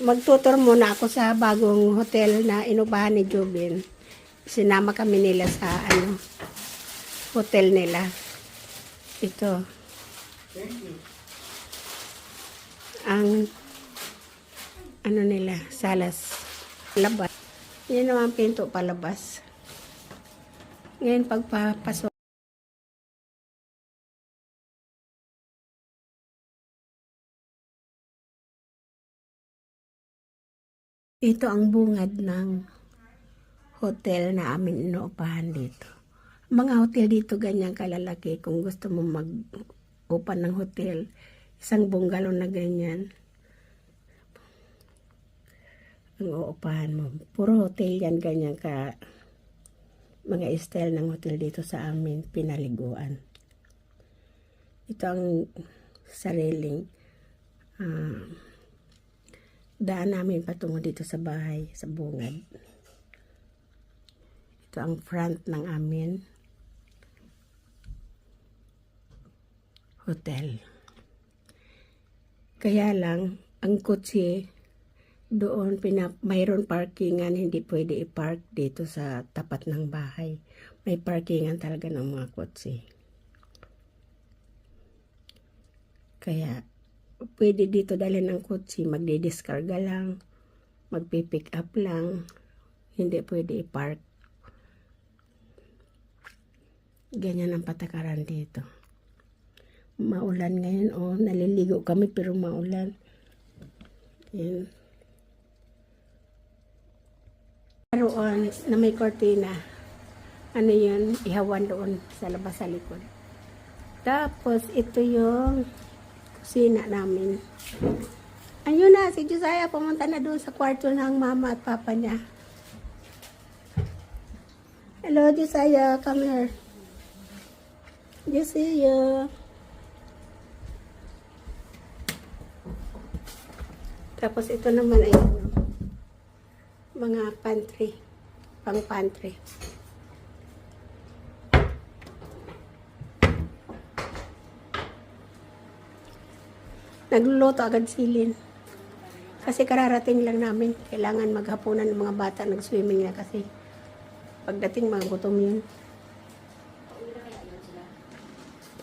Magtutur muna ako sa bagong hotel na inubahan ni Jubin. Sinama kami nila sa hotel nila. Ito. Ang nila, salas. Labas. Yan naman pinto palabas. Ngayon pagpapasok. Ito ang bungad ng hotel na amin inuupahan dito. Mga hotel dito ganyan kalalaki. Kung gusto mo mag-upan ng hotel, isang bungalow na ganyan ang uupahan mo. Puro hotel yan ganyan ka mga style ng hotel dito sa amin pinaliguan. Ito ang sariling daan namin patungo dito sa bahay, sa bungad. Ito ang front ng amin hotel. Kaya lang, ang kotse doon, mayroon parkingan, hindi pwede i-park dito sa tapat ng bahay. May parkingan talaga ng mga kotse. Kaya, pwede dito dalhin ng kotse, magdidiskarga lang, magpipick up lang, hindi pwede i-park. Ganyan ang patakaran dito. Maulan ngayon, naliligo kami pero maulan. Yan. Roon na may kortina. Ano yun? Ihawan doon sa labas sa likod. Tapos, ito yung kusina namin. Ayun na, si Josiah pumunta na doon sa kwarto ng mama at papa niya. Hello, Josiah. Come here. Josiah. Tapos ito naman ay mga pantry. Pang pantry. Nagluluto agad silin. Kasi kararating lang namin. Kailangan maghapunan ng mga bata. Nag-swimming na kasi. Pagdating mga gutom yun.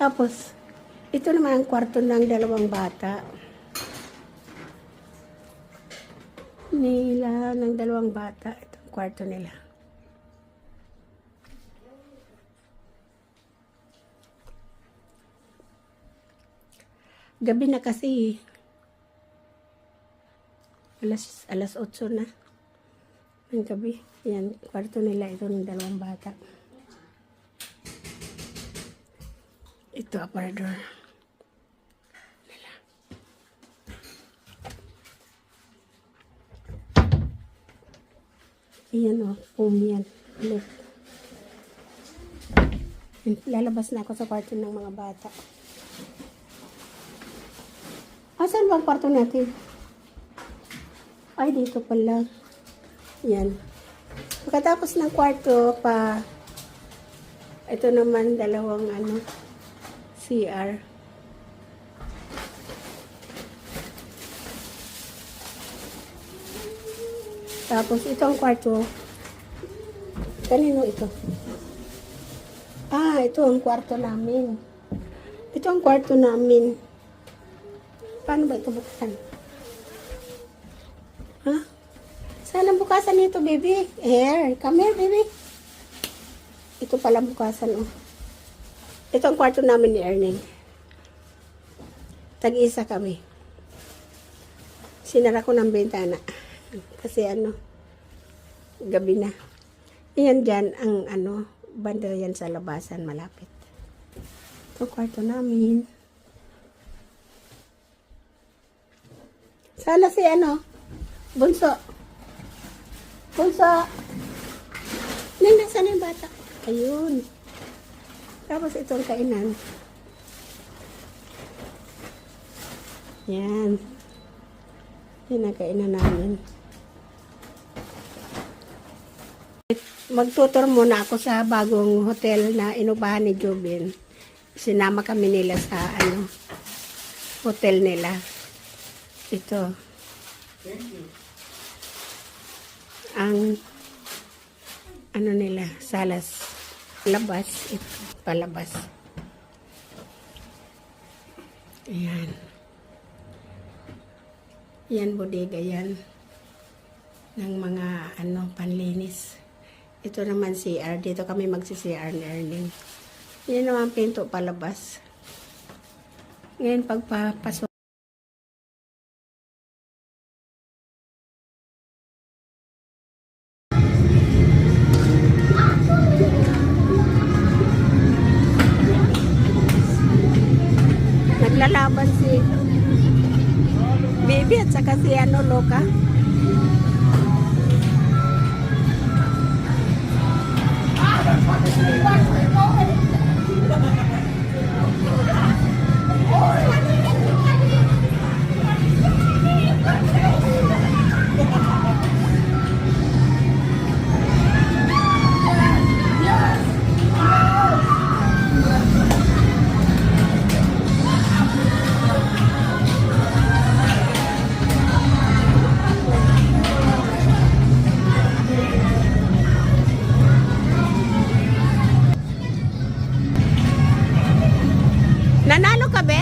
Tapos, ito naman ang kwarto ng dalawang bata. Ng dalawang bata. Ito ang kwarto nila. Gabi na kasi. Alas 8 na. Ng gabi. Yan, kwarto nila. Ito ng dalawang bata. Ito, aparador. Nila. Ayan yan. Look. Lalabas na ako sa kwarto ng mga bata. Saan ba ang kwarto natin? Ay, dito pala. Yan. Pagkatapos ng kwarto pa, ito naman dalawang CR. Tapos ito ang kwarto. Kanino ito? Ito ang kwarto namin. Ito ang kwarto namin. Paano ba ito buksan? Saan ang bukasan nito, baby? Here. Come here, baby. Ito pala bukasan, Ito ang kwarto namin ni Erning. Tag-isa kami. Sinara ko ng bintana. Kasi gabi na. Iyan dyan, ang banda yan sa labasan, malapit. Ito ang kwarto namin. Sana si Bunso. Bunso. Nasaan yung bata? Ayun. Tapos ito ang kainan. Yan. Yan ang kainan namin. Magtutur muna ako sa bagong hotel na inubahan ni Jubin. Sinama kami nila sa hotel nila. Ito. ang ano nila, salas. Labas, ito, palabas. Ayan. Yan, bodega yan. Ng mga, panlinis. Ito naman CR. Dito kami magsi-CR ni Erning. Yan naman pinto palabas. Ngayon, pagpapasok. Naglalaban si Baby at saka si Loka. Nanalo ka be?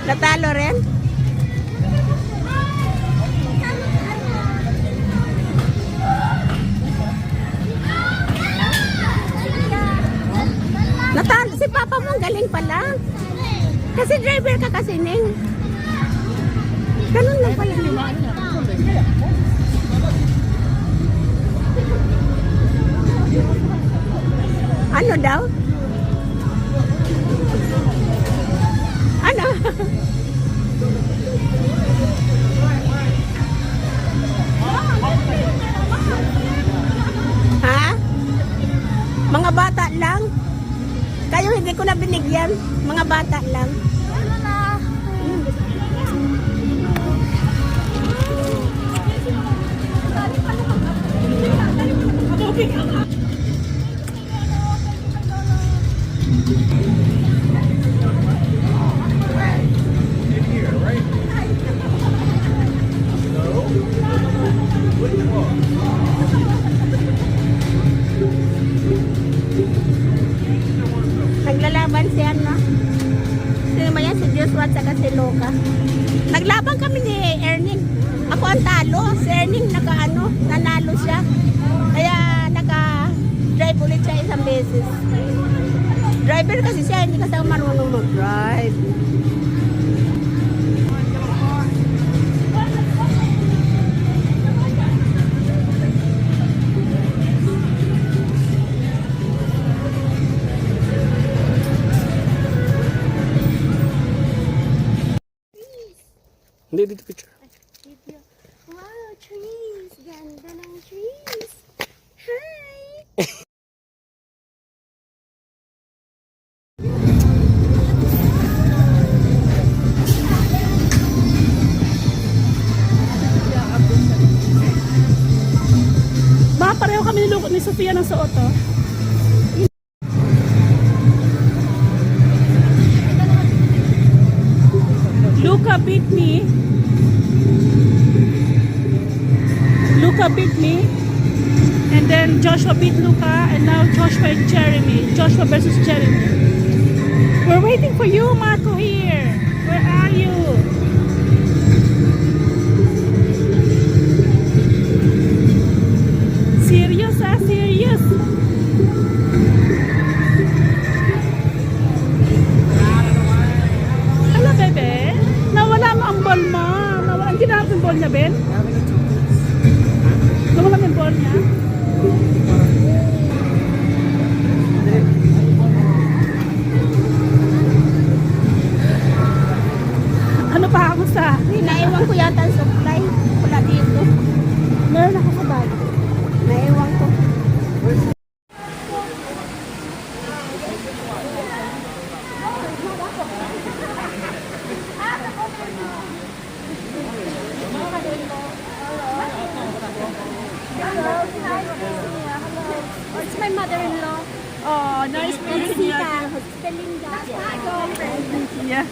Natalo rin? Natalo si Papa mo, galing pala. Kasi driver ka kasi, Ning. Ganun lang pala. Ano daw? Ano? Ha? Mga bata lang? Kayo hindi ko na binigyan. Mga bata lang. Naglalaban si sino ba yan? Si Joshua at saka si Loka. Naglaban kami ni Erning. Ako ang talo. Si Erning nanalo siya. Kaya naka-drive ulit siya isang beses. Driver kasi siya, hindi kasi ako marunong mag-drive. Hindi, dito picture. Wow, trees! Ganda ng trees! Hi! Baka pareho kami ni Sofia ng suot, oh. Luca beat me. Luca beat me. And then Joshua beat Luca. And now Joshua and Jeremy. Joshua versus Jeremy. We're waiting for you, Marco, here. Where are you? Serious, ah? Serious. Ano, bebe? Nawala mo ang ball mo. Nawala. Hindi na natin ball niya, Ben? Nawala mo yung ball niya? Ano pa ako sa? Naiwan ko yata ang supply. Wala dito. Meron ako sa bag. Naiwan ko. It's my mother-in-law. Oh, nice meeting you. Belinda. My girlfriend. Yeah.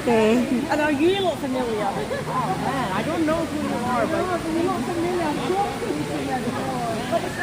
Okay. And are you not familiar? Oh man, I don't know who you are, but you're not familiar. I'm talking to you. But it's